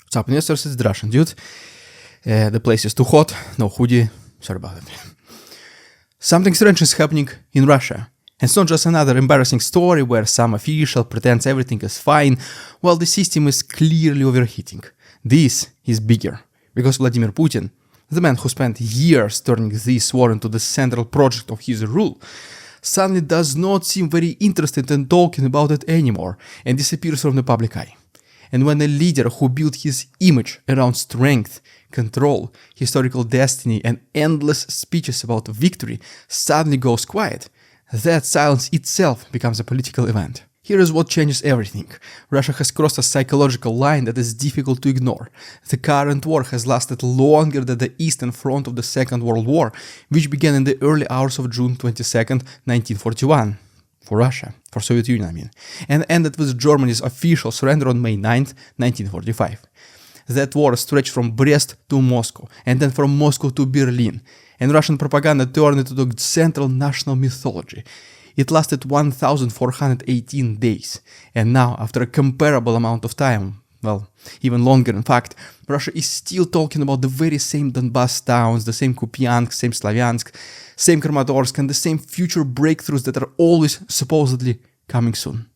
What's up, investors? It's the Russian dude. The place is too hot, no hoodie, sorry about it. Something strange is happening in Russia. It's not just another embarrassing story where some official pretends everything is fine while the system is clearly overheating. This is bigger, because Vladimir Putin, the man who spent years turning this war into the central project of his rule, suddenly does not seem very interested in talking about it anymore and disappears from the public eye. And when a leader who built his image around strength, control, historical destiny and endless speeches about victory suddenly goes quiet, that silence itself becomes a political event. Here is what changes everything. Russia has crossed a psychological line that is difficult to ignore. The current war has lasted longer than the Eastern Front of the Second World War, which began in the early hours of June 22nd, 1941. For Russia, for Soviet Union and ended with Germany's official surrender on May 9th, 1945. That war stretched from Brest to Moscow, and then from Moscow to Berlin, and Russian propaganda turned into the central national mythology. It lasted 1,418 days, and now, after a comparable amount of time, well, even longer in fact, Russia is still talking about the very same Donbass towns, the same Kupiansk, same Slavyansk, same Kramatorsk, and the same future breakthroughs that are always supposedly coming soon.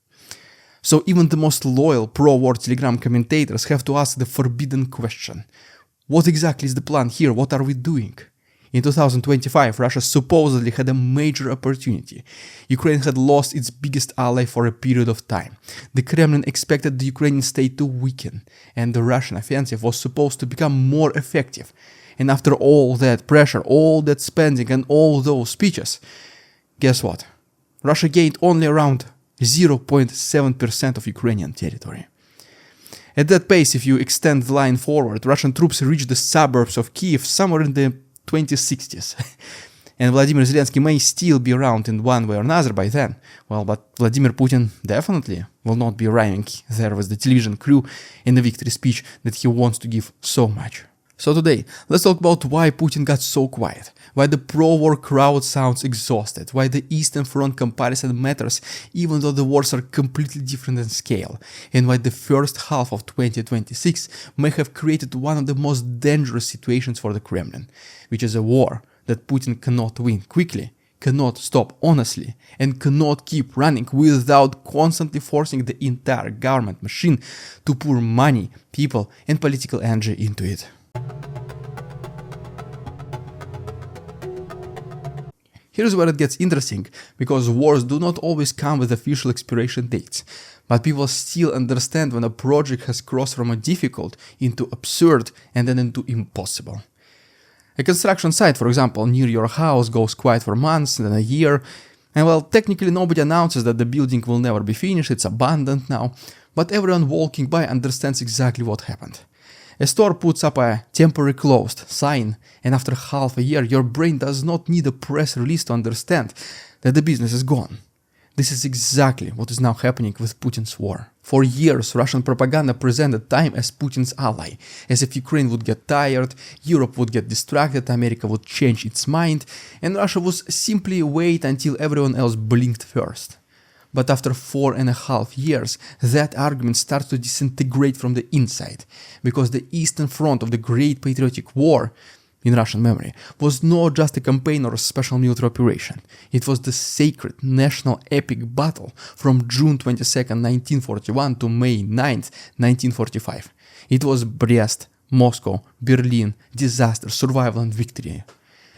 So even the most loyal pro-war Telegram commentators have to ask the forbidden question. What exactly is the plan here? What are we doing? In 2025, Russia supposedly had a major opportunity. Ukraine had lost its biggest ally for a period of time. The Kremlin expected the Ukrainian state to weaken, and the Russian offensive was supposed to become more effective. And after all that pressure, all that spending, and all those speeches, guess what? Russia gained only around 0.7% of Ukrainian territory. At that pace, if you extend the line forward, Russian troops reached the suburbs of Kiev somewhere in the 2060s. And Vladimir Zelensky may still be around in one way or another by then. Well, but Vladimir Putin definitely will not be arriving there with the television crew in the victory speech that he wants to give so much. So today, let's talk about why Putin got so quiet, why the pro-war crowd sounds exhausted, why the Eastern Front comparison matters even though the wars are completely different in scale, and why the first half of 2026 may have created one of the most dangerous situations for the Kremlin, which is a war that Putin cannot win quickly, cannot stop honestly, and cannot keep running without constantly forcing the entire government machine to pour money, people, and political energy into it. Here's where it gets interesting, because wars do not always come with official expiration dates, but people still understand when a project has crossed from a difficult into absurd and then into impossible. A construction site, for example, near your house goes quiet for months, then a year, and well, technically nobody announces that the building will never be finished, it's abandoned now, but everyone walking by understands exactly what happened. A store puts up a temporary closed sign, and after half a year your brain does not need a press release to understand that the business is gone. This is exactly what is now happening with Putin's war. For years, Russian propaganda presented time as Putin's ally, as if Ukraine would get tired, Europe would get distracted, America would change its mind, and Russia would simply wait until everyone else blinked first. But after 4.5 years, that argument starts to disintegrate from the inside, because the Eastern Front of the Great Patriotic War, in Russian memory, was not just a campaign or a special military operation. It was the sacred national epic battle from June 22nd, 1941 to May 9th, 1945. It was Brest, Moscow, Berlin, disaster, survival and victory.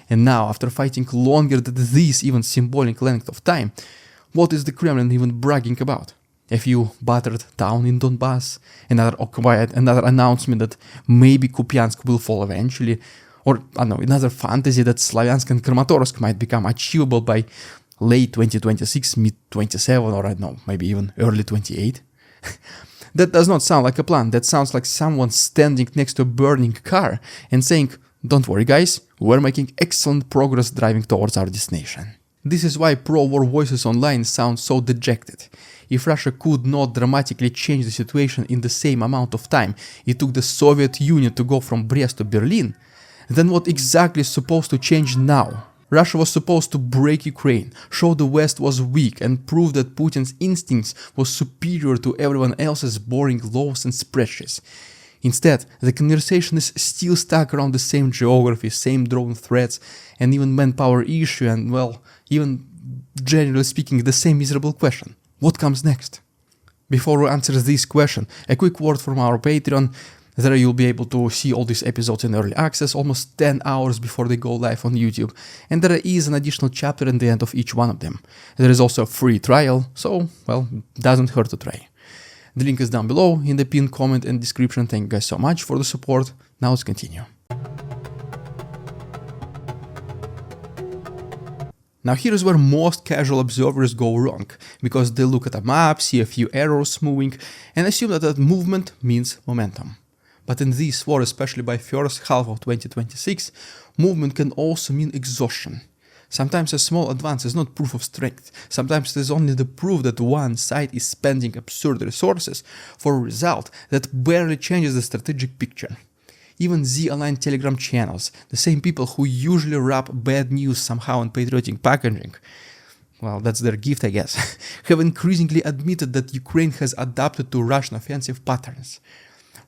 And now, after fighting longer than this even symbolic length of time, what is the Kremlin even bragging about? A few battered town in Donbass, another announcement that maybe Kupiansk will fall eventually, or I don't know, another fantasy that Slavyansk and Kramatorsk might become achievable by late 2026, mid-27, or I don't know, maybe even early 28. That does not sound like a plan. That sounds like someone standing next to a burning car and saying, "Don't worry guys, we're making excellent progress driving towards our destination." This is why pro-war voices online sound so dejected. If Russia could not dramatically change the situation in the same amount of time it took the Soviet Union to go from Brest to Berlin, then what exactly is supposed to change now? Russia was supposed to break Ukraine, show the West was weak, and prove that Putin's instincts was superior to everyone else's boring laws and spreadsheets. Instead, the conversation is still stuck around the same geography, same drone threats, and even manpower issue, and well, even generally speaking, the same miserable question. What comes next? Before we answer this question, a quick word from our Patreon. There you'll be able to see all these episodes in early access almost 10 hours before they go live on YouTube, and there is an additional chapter in the end of each one of them. There is also a free trial, so, well, doesn't hurt to try. The link is down below in the pinned comment and description. Thank you guys so much for the support. Now let's continue. Now here's where most casual observers go wrong, because they look at a map, see a few arrows moving, and assume that movement means momentum. But in this war, especially by first half of 2026, movement can also mean exhaustion. Sometimes a small advance is not proof of strength, sometimes it is only the proof that one side is spending absurd resources for a result that barely changes the strategic picture. Even Z-aligned Telegram channels, the same people who usually wrap bad news somehow in patriotic packaging, well, that's their gift I guess, have increasingly admitted that Ukraine has adapted to Russian offensive patterns.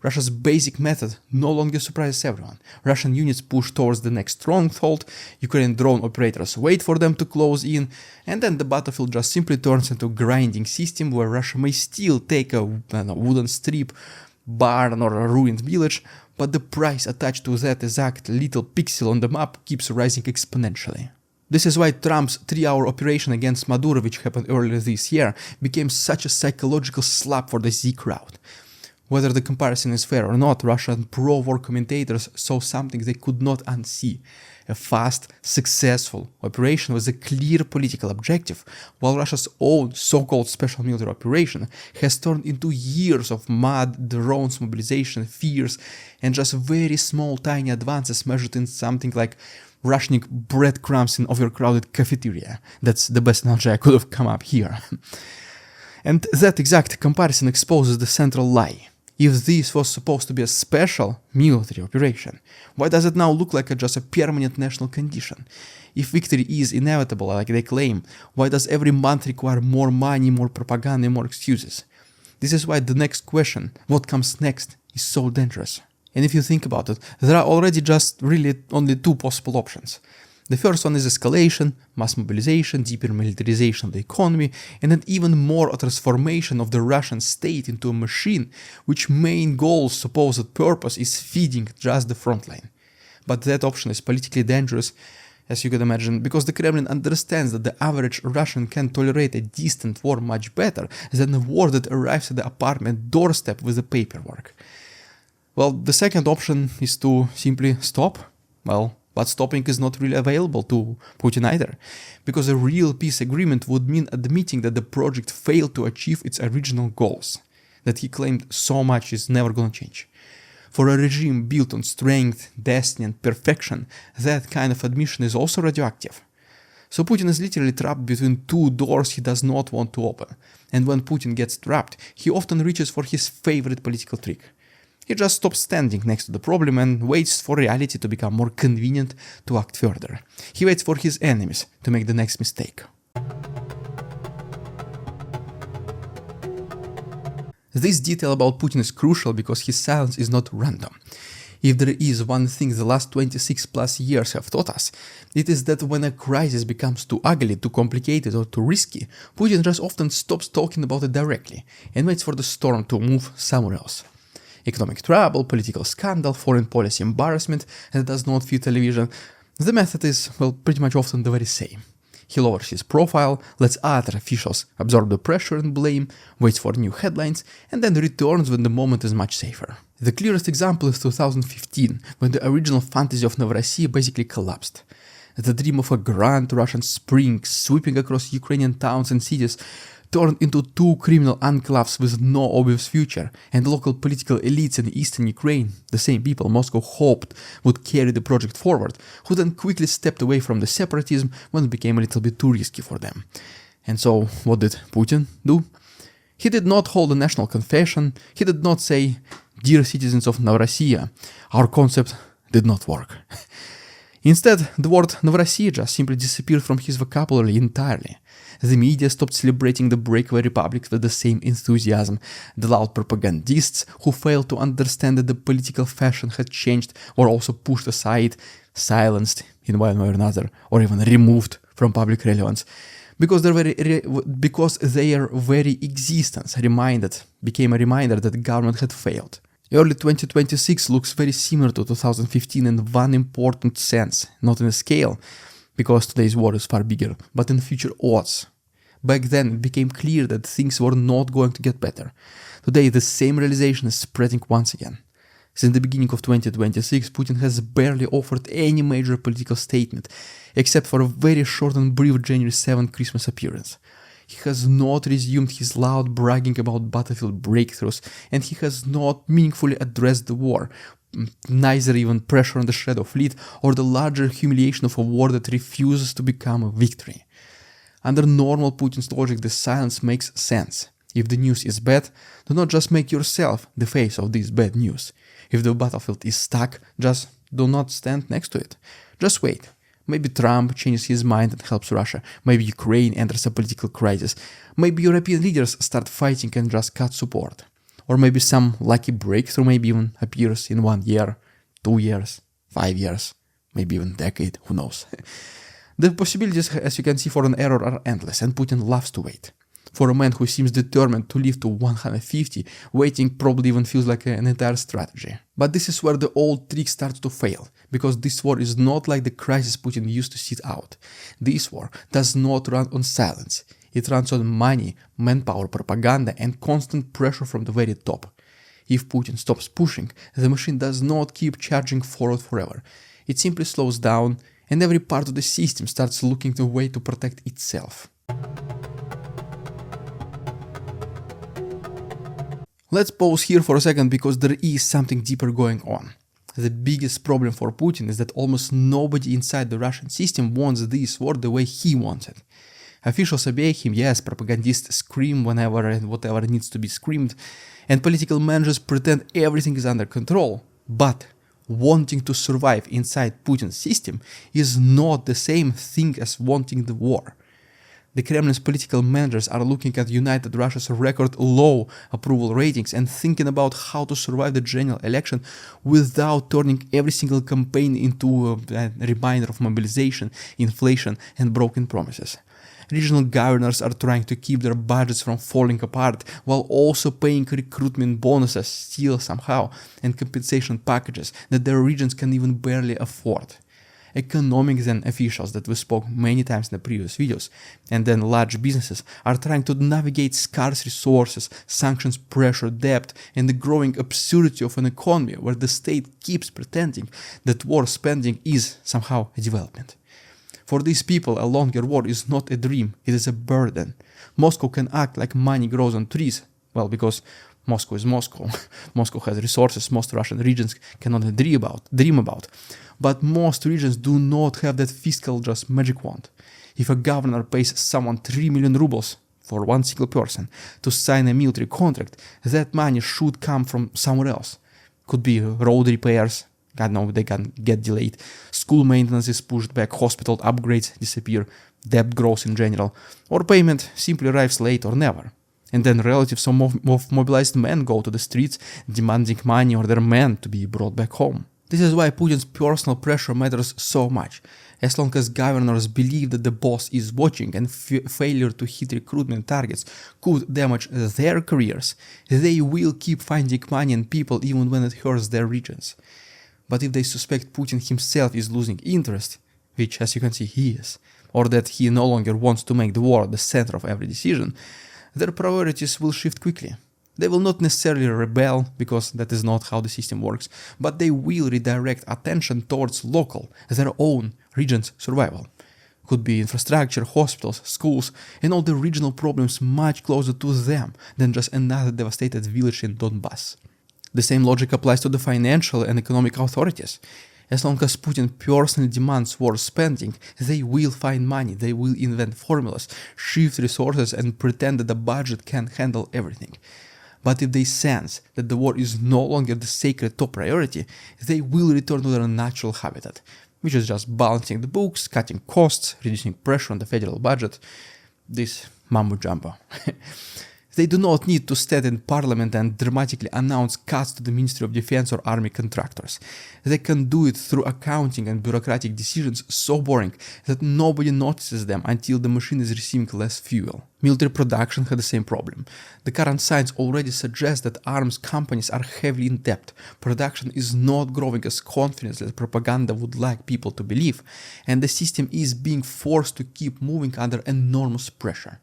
Russia's basic method no longer surprises everyone. Russian units push towards the next stronghold, Ukrainian drone operators wait for them to close in, and then the battlefield just simply turns into a grinding system where Russia may still take a wooden strip, barn or a ruined village, but the price attached to that exact little pixel on the map keeps rising exponentially. This is why Trump's 3-hour operation against Maduro, which happened earlier this year, became such a psychological slap for the Z crowd. Whether the comparison is fair or not, Russian pro-war commentators saw something they could not unsee. A fast, successful operation with a clear political objective, while Russia's own so-called special military operation has turned into years of mud, drones, mobilization, fears, and just very small tiny advances measured in something like rationing breadcrumbs in overcrowded cafeteria. That's the best analogy I could have come up here. And that exact comparison exposes the central lie. If this was supposed to be a special military operation, why does it now look like just a permanent national condition? If victory is inevitable, like they claim, why does every month require more money, more propaganda, and more excuses? This is why the next question, what comes next, is so dangerous. And if you think about it, there are already just really only two possible options. The first one is escalation, mass mobilization, deeper militarization of the economy, and an even more a transformation of the Russian state into a machine which main goal, supposed purpose is feeding just the front line. But that option is politically dangerous, as you can imagine, because the Kremlin understands that the average Russian can tolerate a distant war much better than a war that arrives at the apartment doorstep with the paperwork. Well, the second option is to simply stop. But stopping is not really available to Putin either, because a real peace agreement would mean admitting that the project failed to achieve its original goals, that he claimed so much is never gonna change. For a regime built on strength, destiny and perfection, that kind of admission is also radioactive. So Putin is literally trapped between two doors he does not want to open, and when Putin gets trapped, he often reaches for his favorite political trick. He just stops standing next to the problem and waits for reality to become more convenient to act further. He waits for his enemies to make the next mistake. This detail about Putin is crucial because his silence is not random. If there is one thing the last 26 plus years have taught us, it is that when a crisis becomes too ugly, too complicated or too risky, Putin just often stops talking about it directly and waits for the storm to move somewhere else. Economic trouble, political scandal, foreign policy embarrassment that does not fit television, the method is, well, pretty much often the very same. He lowers his profile, lets other officials absorb the pressure and blame, waits for new headlines, and then returns when the moment is much safer. The clearest example is 2015, when the original fantasy of Novorossiya basically collapsed. The dream of a grand Russian spring sweeping across Ukrainian towns and cities turned into two criminal enclaves with no obvious future, and the local political elites in eastern Ukraine, the same people Moscow hoped would carry the project forward, who then quickly stepped away from the separatism when it became a little bit too risky for them. And so, what did Putin do? He did not hold a national confession, he did not say, "Dear citizens of Novorossiya, our concept did not work." Instead, the word Novorossiya just simply disappeared from his vocabulary entirely. The media stopped celebrating the breakaway republics with the same enthusiasm. The loud propagandists who failed to understand that the political fashion had changed were also pushed aside, silenced in one way or another, or even removed from public relevance, because their very existence became a reminder that the government had failed. Early 2026 looks very similar to 2015 in one important sense, not in a scale, because today's war is far bigger, but in future odds. Back then it became clear that things were not going to get better. Today the same realization is spreading once again. Since the beginning of 2026, Putin has barely offered any major political statement, except for a very short and brief January 7th Christmas appearance. He has not resumed his loud bragging about battlefield breakthroughs, and he has not meaningfully addressed the war, neither even pressure on the Shadow Fleet or the larger humiliation of a war that refuses to become a victory. Under normal Putin's logic, the silence makes sense. If the news is bad, do not just make yourself the face of this bad news. If the battlefield is stuck, just do not stand next to it. Just wait. Maybe Trump changes his mind and helps Russia. Maybe Ukraine enters a political crisis. Maybe European leaders start fighting and just cut support. Or maybe some lucky breakthrough maybe even appears in 1 year, 2 years, 5 years, maybe even a decade, who knows. The possibilities, as you can see, for an error are endless, and Putin loves to wait. For a man who seems determined to live to 150, waiting probably even feels like an entire strategy. But this is where the old trick starts to fail, because this war is not like the crisis Putin used to sit out. This war does not run on silence. It runs on money, manpower, propaganda, and constant pressure from the very top. If Putin stops pushing, the machine does not keep charging forward forever. It simply slows down, and every part of the system starts looking the way to protect itself. Let's pause here for a second, because there is something deeper going on. The biggest problem for Putin is that almost nobody inside the Russian system wants this war the way he wants it. Officials obey him, yes, propagandists scream whenever and whatever needs to be screamed, and political managers pretend everything is under control. But wanting to survive inside Putin's system is not the same thing as wanting the war. The Kremlin's political managers are looking at United Russia's record low approval ratings and thinking about how to survive the general election without turning every single campaign into a reminder of mobilization, inflation, and broken promises. Regional governors are trying to keep their budgets from falling apart while also paying recruitment bonuses still somehow and compensation packages that their regions can even barely afford. Economics and officials that we spoke many times in the previous videos, and then large businesses are trying to navigate scarce resources, sanctions pressure, debt, and the growing absurdity of an economy where the state keeps pretending that war spending is somehow a development. For these people, a longer war is not a dream, it is a burden. Moscow can act like money grows on trees, well, because Moscow is Moscow. Moscow has resources most Russian regions cannot dream about. But most regions do not have that fiscal just magic wand. If a governor pays someone 3 million rubles for one single person to sign a military contract, that money should come from somewhere else. Could be road repairs, God knows they can get delayed, school maintenance is pushed back, hospital upgrades disappear, debt grows in general, or payment simply arrives late or never. And then relatives of mobilized men go to the streets demanding money or their men to be brought back home. This is why Putin's personal pressure matters so much. As long as governors believe that the boss is watching and failure to hit recruitment targets could damage their careers, they will keep finding money and people even when it hurts their regions. But if they suspect Putin himself is losing interest, which as you can see he is, or that he no longer wants to make the war the center of every decision, their priorities will shift quickly. They will not necessarily rebel, because that is not how the system works, but they will redirect attention towards local, their own region's survival. Could be infrastructure, hospitals, schools, and all the regional problems much closer to them than just another devastated village in Donbass. The same logic applies to the financial and economic authorities. As long as Putin personally demands war spending, they will find money, they will invent formulas, shift resources, and pretend that the budget can handle everything. But if they sense that the war is no longer the sacred top priority, they will return to their natural habitat, which is just balancing the books, cutting costs, reducing pressure on the federal budget. this mumbo-jumbo. They do not need to stand in parliament and dramatically announce cuts to the Ministry of Defense or army contractors. They can do it through accounting and bureaucratic decisions so boring that nobody notices them until the machine is receiving less fuel. Military production had the same problem. The current science already suggests that arms companies are heavily in debt. Production is not growing as confidently as propaganda would like people to believe, and the system is being forced to keep moving under enormous pressure.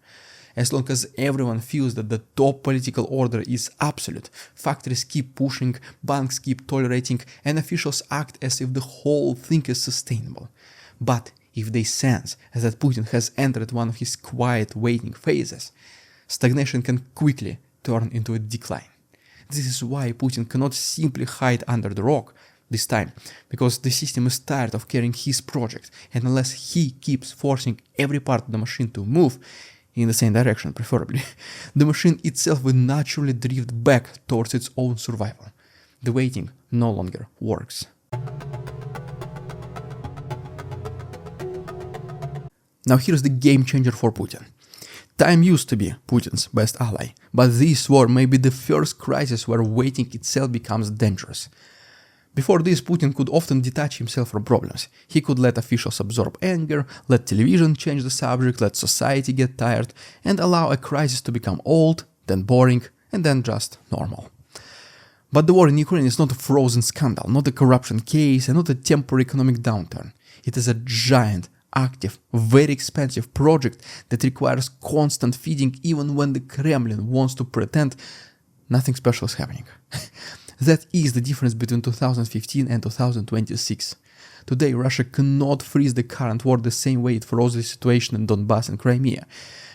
As long as everyone feels that the top political order is absolute, factories keep pushing, banks keep tolerating, and officials act as if the whole thing is sustainable. But if they sense that Putin has entered one of his quiet waiting phases, stagnation can quickly turn into a decline. This is why Putin cannot simply hide under the rock this time, because the system is tired of carrying his project, and unless he keeps forcing every part of the machine to move, in the same direction preferably, the machine itself will naturally drift back towards its own survival. The waiting no longer works. Now here's the game changer for Putin. Time used to be Putin's best ally, but this war may be the first crisis where waiting itself becomes dangerous. Before this, Putin could often detach himself from problems. He could let officials absorb anger, let television change the subject, let society get tired, and allow a crisis to become old, then boring, and then just normal. But the war in Ukraine is not a frozen scandal, not a corruption case, and not a temporary economic downturn. It is a giant, active, very expensive project that requires constant feeding even when the Kremlin wants to pretend nothing special is happening. That is the difference between 2015 and 2026. Today, Russia cannot freeze the current war the same way it froze the situation in Donbass and Crimea,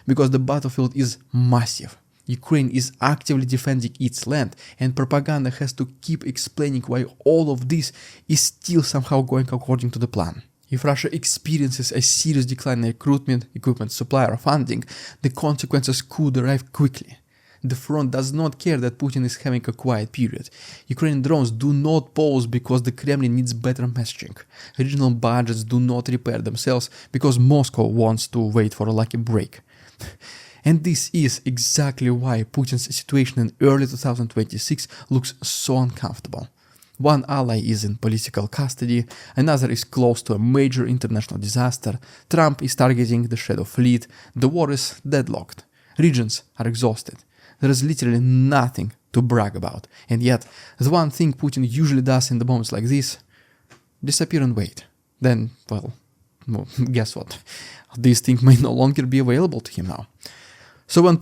because the battlefield is massive. Ukraine is actively defending its land, and propaganda has to keep explaining why all of this is still somehow going according to the plan. If Russia experiences a serious decline in recruitment, equipment supply or funding, the consequences could arrive quickly. The front does not care that Putin is having a quiet period. Ukrainian drones do not pause because the Kremlin needs better messaging. Regional budgets do not repair themselves because Moscow wants to wait for a lucky break. And this is exactly why Putin's situation in early 2026 looks so uncomfortable. One ally is in political custody, another is close to a major international disaster, Trump is targeting the Shadow Fleet, the war is deadlocked, regions are exhausted. There is literally nothing to brag about, and yet the one thing Putin usually does in the moments like this, disappear and wait. Then, well, guess what? This thing may no longer be available to him now. So when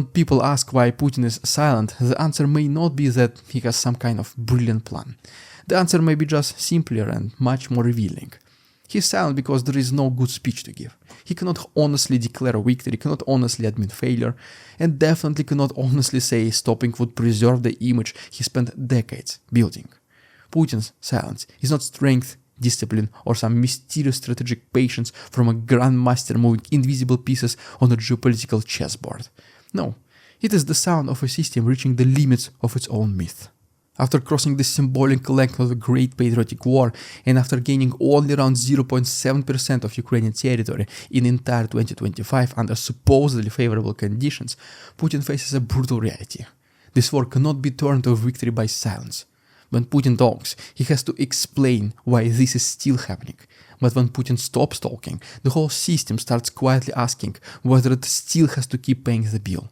people ask why Putin is silent, the answer may not be that he has some kind of brilliant plan. The answer may be just simpler and much more revealing. He is silent because there is no good speech to give. He cannot honestly declare a victory, cannot honestly admit failure, and definitely cannot honestly say stopping would preserve the image he spent decades building. Putin's silence is not strength, discipline, or some mysterious strategic patience from a grandmaster moving invisible pieces on a geopolitical chessboard. No, it is the sound of a system reaching the limits of its own myth. After crossing the symbolic length of the Great Patriotic War, and after gaining only around 0.7% of Ukrainian territory in entire 2025 under supposedly favorable conditions, Putin faces a brutal reality. This war cannot be turned to a victory by silence. When Putin talks, he has to explain why this is still happening. But when Putin stops talking, the whole system starts quietly asking whether it still has to keep paying the bill.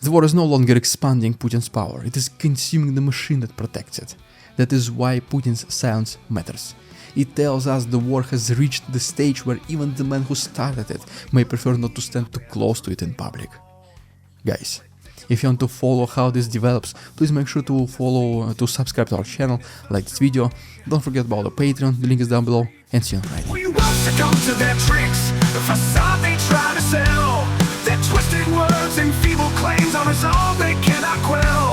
The war is no longer expanding Putin's power, it is consuming the machine that protects it. That is why Putin's silence matters. It tells us the war has reached the stage where even the man who started it may prefer not to stand too close to it in public. Guys, if you want to follow how this develops, please make sure to subscribe to our channel, like this video, don't forget about the Patreon, the link is down below, and see you on Friday. We won't succumb to their tricks, the facade they try to sell. Their twisted words and feeble claims on us all they cannot quell.